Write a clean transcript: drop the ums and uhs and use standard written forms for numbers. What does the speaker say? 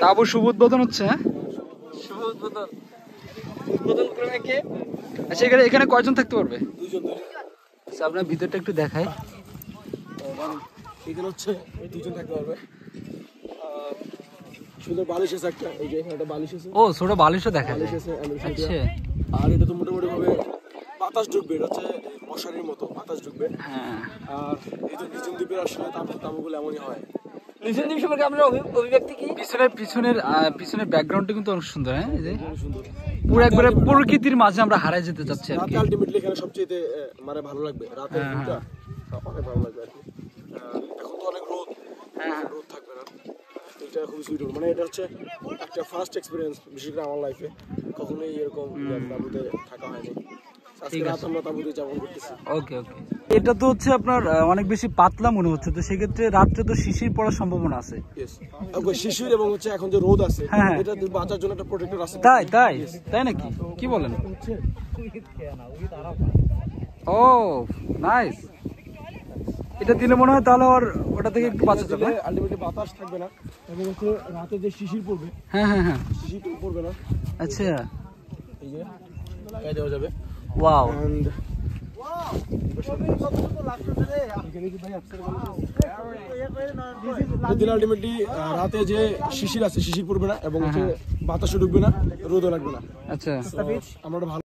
তাবু শুভ উদ্বোধন হচ্ছে। হ্যাঁ, শুভ উদ্বোধন। উদ্বোধন করবে কে? আচ্ছা, এখানে কয়জন থাকতে পারবে? দুইজন। আচ্ছা, আপনার ভিতরটা একটু দেখাই। এখানে হচ্ছে দুইজন থাকতে পারবে। সুন্দর বালিশ আছে একটা, এই যে এখানে একটা বালিশ আছে। ও, ছোট বালিশও দেখা যায়। আচ্ছা। আর এটা তো মোটামুটি ভাবে বাতাস ঢুকবে, এটা হচ্ছে মশারির মতো বাতাস ঢুকবে। হ্যাঁ। আর এই যে নিচুম দ্বীপের আসলে তাঁবুগুলো এমনই হয়। নিচুম দ্বীপ সম্পর্কে আপনার অভিব্যক্তি কি? পিছনের ব্যাকগ্রাউন্ডটা কিন্তু অনেক সুন্দর। হ্যাঁ, এই যে পুরো একবারে প্রকৃতির মাঝে আমরা হারাই যেতে চাচ্ছি আর কি। রাতে আলটিমেটলি এখানে সবচেয়ে মানে ভালো লাগবে, রাতের ভিউটা অনেক ভালো লাগবে আর কি। এখন তো অনেক রোদ থাকবে না, এটা খুবই সুইটেবল। মানে এটা হচ্ছে একটা ফার্স্ট এক্সপিরিয়েন্স, বিশেষ করে আমার লাইফে কখনোই এরকম তাঁবুতে থাকা হয়নি। আজকে রাত আমরা তাঁবুতে যাপন করতেছি। ওকে। এটা তো হচ্ছে আপনার অনেক বেশি পাতলা মনে হচ্ছে, তো সেক্ষেত্রে রাত্রে তো শিশির পড়ার সম্ভাবনা আছে। শিশির এবং হচ্ছে এখন যে রোদ আছে, এটা বাঁচার জন্য একটা প্রোটেক্টর আছে। তাই নাকি? কি বলেন? ও নাইস। এটা দিলে মনে হয় তাহলে আর ওটা থেকে একটু বাঁচা যাবে। আলটিমেটলি বাতাস থাকবে না এবং হচ্ছে রাতে যে শিশির পড়বে, হ্যাঁ, শিশির পড়বে না। আচ্ছা, এই যে লাগাই দেওয়া যাবে। ওয়াও। আলটিমেটলি রাতে যে শিশির আছে, শিশির পড়বে না এবং হচ্ছে বাতাসও ঢুকবে না, রোদও লাগবে না। আচ্ছা, আমরা ভালো